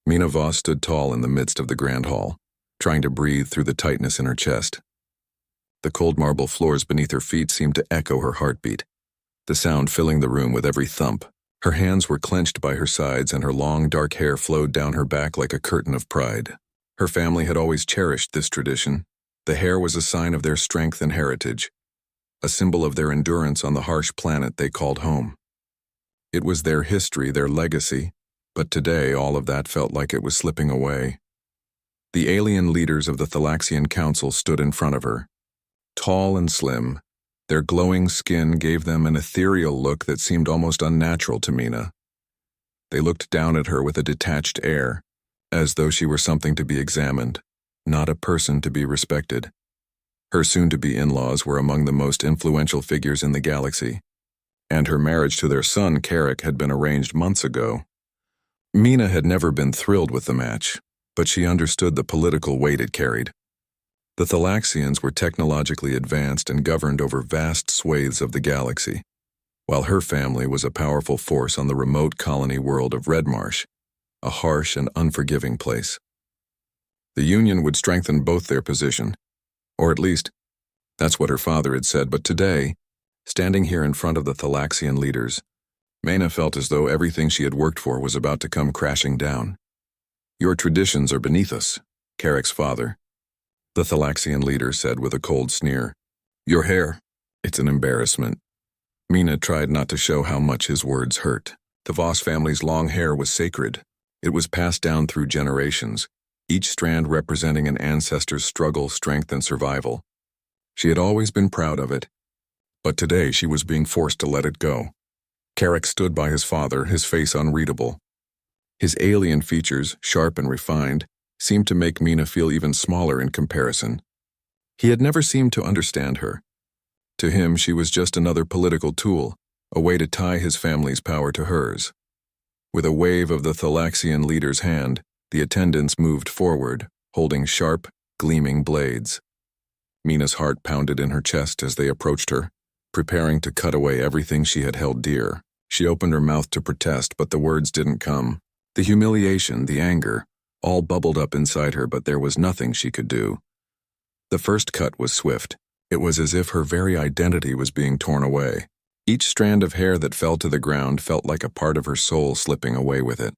Mina Voss stood tall in the midst of the grand hall, trying to breathe through the tightness in her chest. The cold marble floors beneath her feet seemed to echo her heartbeat, the sound filling the room with every thump. Her hands were clenched by her sides and her long, dark hair flowed down her back like a curtain of pride. Her family had always cherished this tradition. The hair was a sign of their strength and heritage, a symbol of their endurance on the harsh planet they called home. It was their history, their legacy, but today all of that felt like it was slipping away. The alien leaders of the Thalaxian Council stood in front of her. Tall and slim, their glowing skin gave them an ethereal look that seemed almost unnatural to Mina. They looked down at her with a detached air, as though she were something to be examined, not a person to be respected. Her soon-to-be in-laws were among the most influential figures in the galaxy, and her marriage to their son, Carrick, had been arranged months ago. Mina had never been thrilled with the match, but she understood the political weight it carried. The Thalaxians were technologically advanced and governed over vast swathes of the galaxy, while her family was a powerful force on the remote colony world of Redmarsh, a harsh and unforgiving place. The union would strengthen both their position, or at least, that's what her father had said, but today, standing here in front of the Thalaxian leaders, Mina felt as though everything she had worked for was about to come crashing down. "Your traditions are beneath us," Carrick's father, the Thalaxian leader, said with a cold sneer. "Your hair, it's an embarrassment." Mina tried not to show how much his words hurt. The Voss family's long hair was sacred. It was passed down through generations, each strand representing an ancestor's struggle, strength, and survival. She had always been proud of it, but today she was being forced to let it go. Carrick stood by his father, his face unreadable. His alien features, sharp and refined, seemed to make Mina feel even smaller in comparison. He had never seemed to understand her. To him, she was just another political tool, a way to tie his family's power to hers. With a wave of the Thalaxian leader's hand, the attendants moved forward, holding sharp, gleaming blades. Mina's heart pounded in her chest as they approached her, preparing to cut away everything she had held dear. She opened her mouth to protest, but the words didn't come. The humiliation, the anger, all bubbled up inside her, but there was nothing she could do. The first cut was swift. It was as if her very identity was being torn away. Each strand of hair that fell to the ground felt like a part of her soul slipping away with it.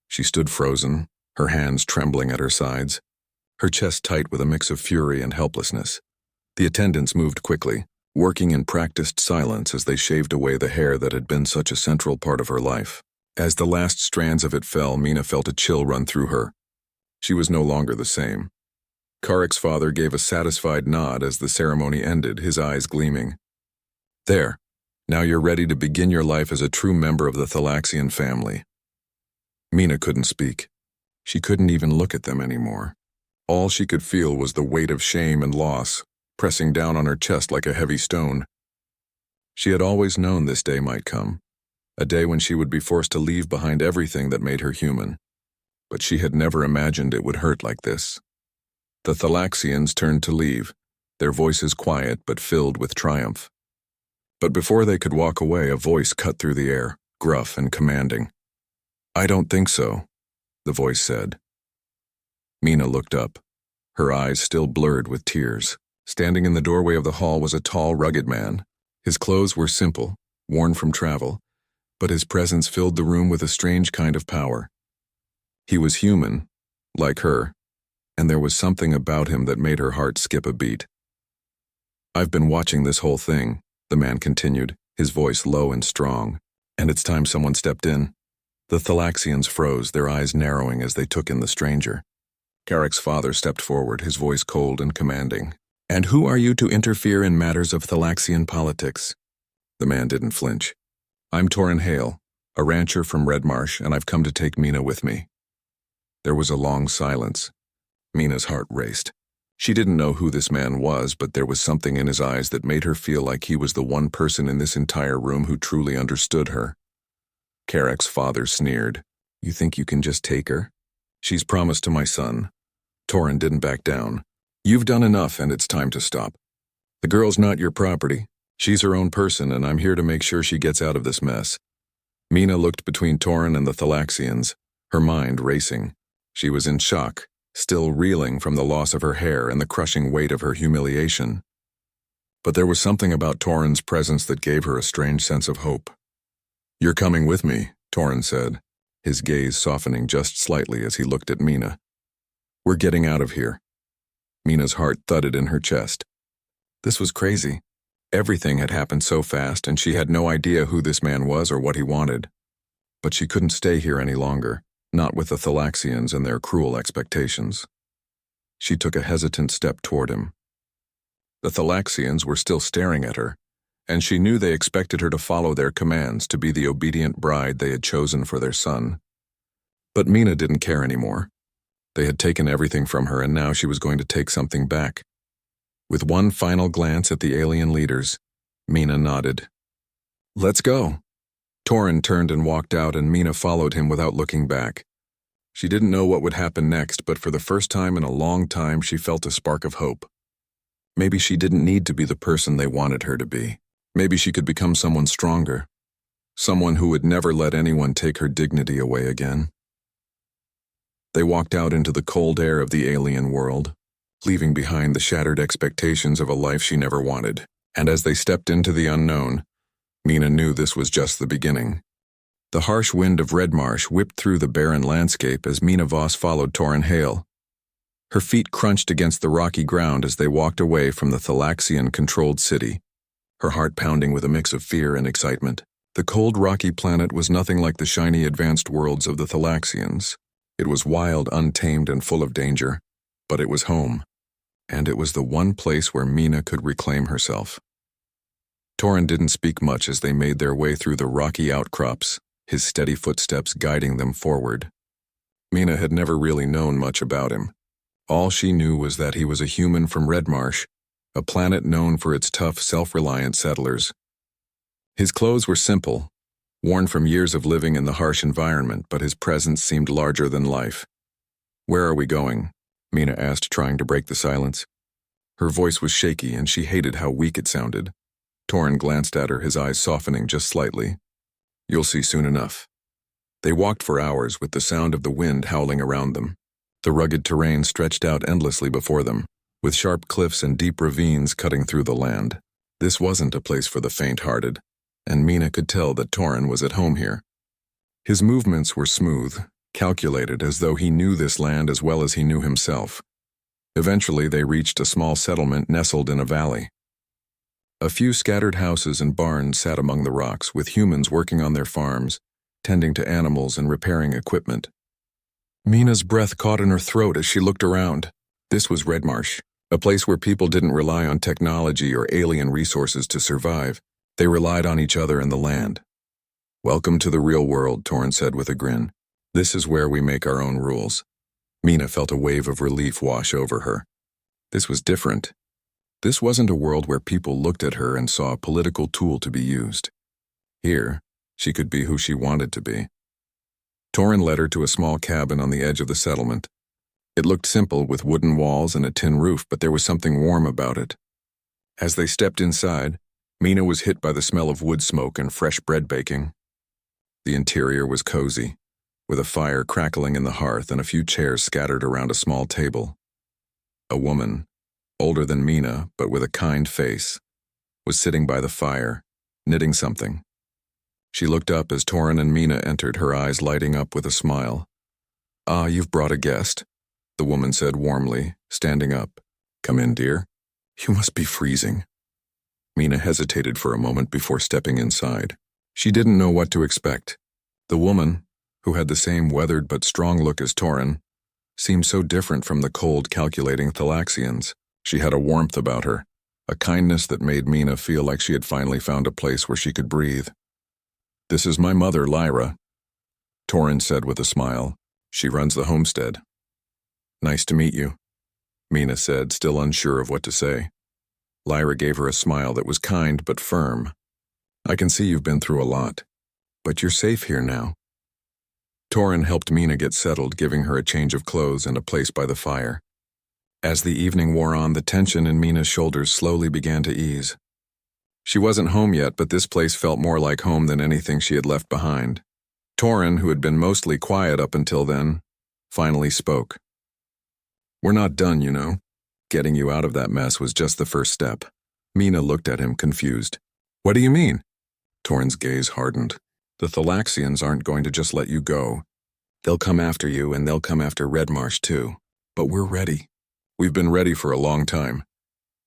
She stood frozen, her hands trembling at her sides, her chest tight with a mix of fury and helplessness. The attendants moved quickly, working in practiced silence as they shaved away the hair that had been such a central part of her life. As the last strands of it fell, Mina felt a chill run through her. She was no longer the same. Carrick's father gave a satisfied nod as the ceremony ended, his eyes gleaming. "There, now you're ready to begin your life as a true member of the Thalaxian family." Mina couldn't speak. She couldn't even look at them anymore. All she could feel was the weight of shame and loss, pressing down on her chest like a heavy stone. She had always known this day might come, a day when she would be forced to leave behind everything that made her human. But she had never imagined it would hurt like this. The Thalaxians turned to leave, their voices quiet but filled with triumph. But before they could walk away, a voice cut through the air, gruff and commanding. "I don't think so," the voice said. Mina looked up, her eyes still blurred with tears. Standing in the doorway of the hall was a tall, rugged man. His clothes were simple, worn from travel, but his presence filled the room with a strange kind of power. He was human, like her, and there was something about him that made her heart skip a beat. "I've been watching this whole thing," the man continued, his voice low and strong, "and it's time someone stepped in." The Thalaxians froze, their eyes narrowing as they took in the stranger. Carrick's father stepped forward, his voice cold and commanding. "And who are you to interfere in matters of Thalaxian politics?" The man didn't flinch. "I'm Torrin Hale, a rancher from Redmarsh, and I've come to take Mina with me." There was a long silence. Mina's heart raced. She didn't know who this man was, but there was something in his eyes that made her feel like he was the one person in this entire room who truly understood her. Carrick's father sneered. "You think you can just take her? She's promised to my son." Torrin didn't back down. "You've done enough, and it's time to stop. The girl's not your property. She's her own person, and I'm here to make sure she gets out of this mess." Mina looked between Torrin and the Thalaxians, her mind racing. She was in shock, still reeling from the loss of her hair and the crushing weight of her humiliation. But there was something about Torin's presence that gave her a strange sense of hope. "You're coming with me," Torin said, his gaze softening just slightly as he looked at Mina. "We're getting out of here." Mina's heart thudded in her chest. This was crazy. Everything had happened so fast, and she had no idea who this man was or what he wanted. But she couldn't stay here any longer, not with the Thalaxians and their cruel expectations. She took a hesitant step toward him. The Thalaxians were still staring at her, and she knew they expected her to follow their commands, to be the obedient bride they had chosen for their son. But Mina didn't care anymore. They had taken everything from her, and now she was going to take something back. With one final glance at the alien leaders, Mina nodded. "Let's go." Torin turned and walked out, and Mina followed him without looking back. She didn't know what would happen next, but for the first time in a long time she felt a spark of hope. Maybe she didn't need to be the person they wanted her to be. Maybe she could become someone stronger. Someone who would never let anyone take her dignity away again. They walked out into the cold air of the alien world, leaving behind the shattered expectations of a life she never wanted. And as they stepped into the unknown, Mina knew this was just the beginning. The harsh wind of Red Marsh whipped through the barren landscape as Mina Voss followed Torin Hale. Her feet crunched against the rocky ground as they walked away from the Thalaxian-controlled city, her heart pounding with a mix of fear and excitement. The cold, rocky planet was nothing like the shiny, advanced worlds of the Thalaxians. It was wild, untamed, and full of danger, but it was home, and it was the one place where Mina could reclaim herself. Torin didn't speak much as they made their way through the rocky outcrops, his steady footsteps guiding them forward. Mina had never really known much about him. All she knew was that he was a human from Red Marsh, a planet known for its tough, self-reliant settlers. His clothes were simple, worn from years of living in the harsh environment, but his presence seemed larger than life. "Where are we going?" Mina asked, trying to break the silence. Her voice was shaky, and she hated how weak it sounded. Torin glanced at her, his eyes softening just slightly. "You'll see soon enough." They walked for hours with the sound of the wind howling around them. The rugged terrain stretched out endlessly before them, with sharp cliffs and deep ravines cutting through the land. This wasn't a place for the faint-hearted, and Mina could tell that Torin was at home here. His movements were smooth, calculated, as though he knew this land as well as he knew himself. Eventually they reached a small settlement nestled in a valley. A few scattered houses and barns sat among the rocks, with humans working on their farms, tending to animals and repairing equipment. Mina's breath caught in her throat as she looked around. This was Red Marsh, a place where people didn't rely on technology or alien resources to survive. They relied on each other and the land. "Welcome to the real world," Torin said with a grin. "This is where we make our own rules." Mina felt a wave of relief wash over her. This was different. This wasn't a world where people looked at her and saw a political tool to be used. Here, she could be who she wanted to be. Torin led her to a small cabin on the edge of the settlement. It looked simple, with wooden walls and a tin roof, but there was something warm about it. As they stepped inside, Mina was hit by the smell of wood smoke and fresh bread baking. The interior was cozy, with a fire crackling in the hearth and a few chairs scattered around a small table. A woman, older than Mina but with a kind face, was sitting by the fire, knitting something. She looked up as Torin and Mina entered, her eyes lighting up with a smile. "Ah, you've brought a guest," the woman said warmly, standing up. "Come in, dear. You must be freezing." Mina hesitated for a moment before stepping inside. She didn't know what to expect. The woman, who had the same weathered but strong look as Torin, seemed so different from the cold, calculating Thalaxians. She had a warmth about her, a kindness that made Mina feel like she had finally found a place where she could breathe. "This is my mother, Lyra," Torin said with a smile. "She runs the homestead." "Nice to meet you," Mina said, still unsure of what to say. Lyra gave her a smile that was kind but firm. "I can see you've been through a lot, but you're safe here now." Torin helped Mina get settled, giving her a change of clothes and a place by the fire. As the evening wore on, the tension in Mina's shoulders slowly began to ease. She wasn't home yet, but this place felt more like home than anything she had left behind. Torin, who had been mostly quiet up until then, finally spoke. "We're not done, you know. Getting you out of that mess was just the first step." Mina looked at him, confused. "What do you mean?" Torin's gaze hardened. "The Thalaxians aren't going to just let you go. They'll come after you, and they'll come after Red Marsh too. But we're ready. We've been ready for a long time."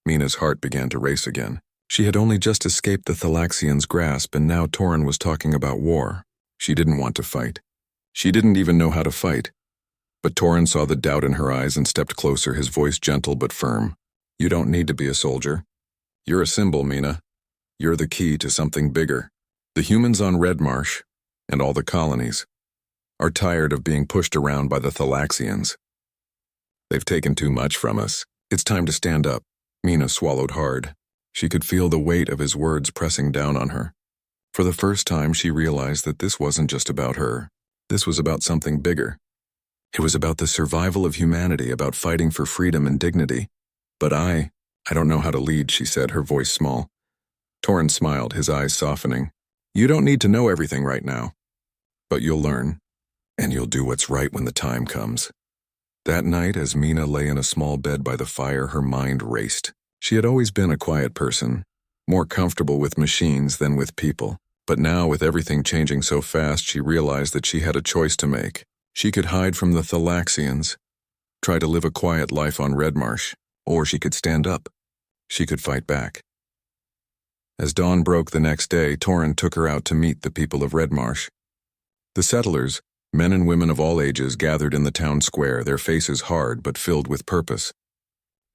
Mina's heart began to race again. She had only just escaped the Thalaxians' grasp, and now Torin was talking about war. She didn't want to fight. She didn't even know how to fight. But Torin saw the doubt in her eyes and stepped closer, his voice gentle but firm. "You don't need to be a soldier. You're a symbol, Mina. You're the key to something bigger. The humans on Red Marsh, and all the colonies, are tired of being pushed around by the Thalaxians. They've taken too much from us. It's time to stand up." Mina swallowed hard. She could feel the weight of his words pressing down on her. For the first time, she realized that this wasn't just about her. This was about something bigger. It was about the survival of humanity, about fighting for freedom and dignity. "But I don't know how to lead," she said, her voice small. Torin smiled, his eyes softening. "You don't need to know everything right now. But you'll learn, and you'll do what's right when the time comes." That night, as Mina lay in a small bed by the fire, her mind raced. She had always been a quiet person, more comfortable with machines than with people. But now, with everything changing so fast, she realized that she had a choice to make. She could hide from the Thalaxians, try to live a quiet life on Red Marsh, or she could stand up. She could fight back. As dawn broke the next day, Torin took her out to meet the people of Red Marsh. The settlers, men and women of all ages, gathered in the town square, their faces hard but filled with purpose.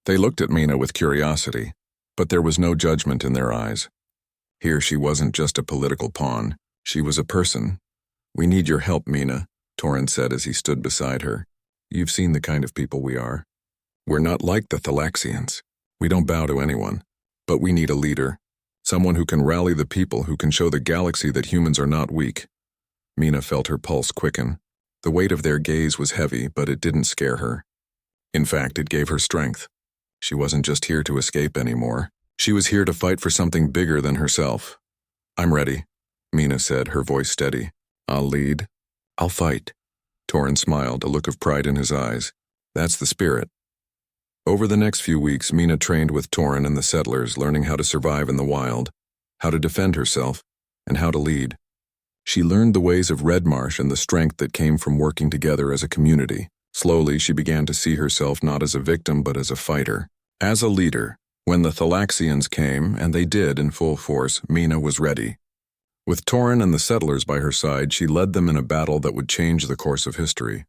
They looked at Mina with curiosity, but there was no judgment in their eyes. Here she wasn't just a political pawn, she was a person. "We need your help, Mina," Torin said as he stood beside her. "You've seen the kind of people we are. We're not like the Thalaxians. We don't bow to anyone. But we need a leader, someone who can rally the people, who can show the galaxy that humans are not weak." Mina felt her pulse quicken. The weight of their gaze was heavy, but it didn't scare her. In fact, it gave her strength. She wasn't just here to escape anymore. She was here to fight for something bigger than herself. "I'm ready," Mina said, her voice steady. "I'll lead. I'll fight." Torin smiled, a look of pride in his eyes. "That's the spirit." Over the next few weeks, Mina trained with Torin and the settlers, learning how to survive in the wild, how to defend herself, and how to lead. She learned the ways of Red Marsh and the strength that came from working together as a community. Slowly, she began to see herself not as a victim but as a fighter, as a leader. When the Thalaxians came, and they did in full force, Mina was ready. With Torin and the settlers by her side, she led them in a battle that would change the course of history.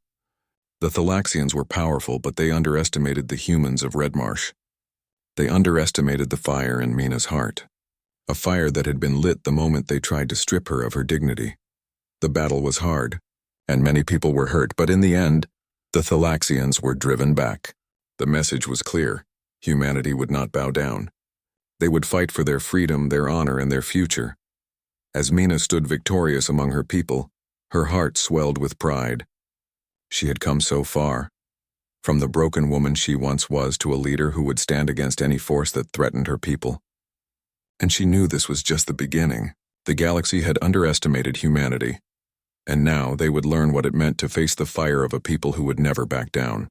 The Thalaxians were powerful, but they underestimated the humans of Red Marsh. They underestimated the fire in Mina's heart, a fire that had been lit the moment they tried to strip her of her dignity. The battle was hard, and many people were hurt, but in the end, the Thalaxians were driven back. The message was clear. Humanity would not bow down. They would fight for their freedom, their honor, and their future. As Mina stood victorious among her people, her heart swelled with pride. She had come so far, from the broken woman she once was to a leader who would stand against any force that threatened her people. And she knew this was just the beginning. The galaxy had underestimated humanity, and now they would learn what it meant to face the fire of a people who would never back down.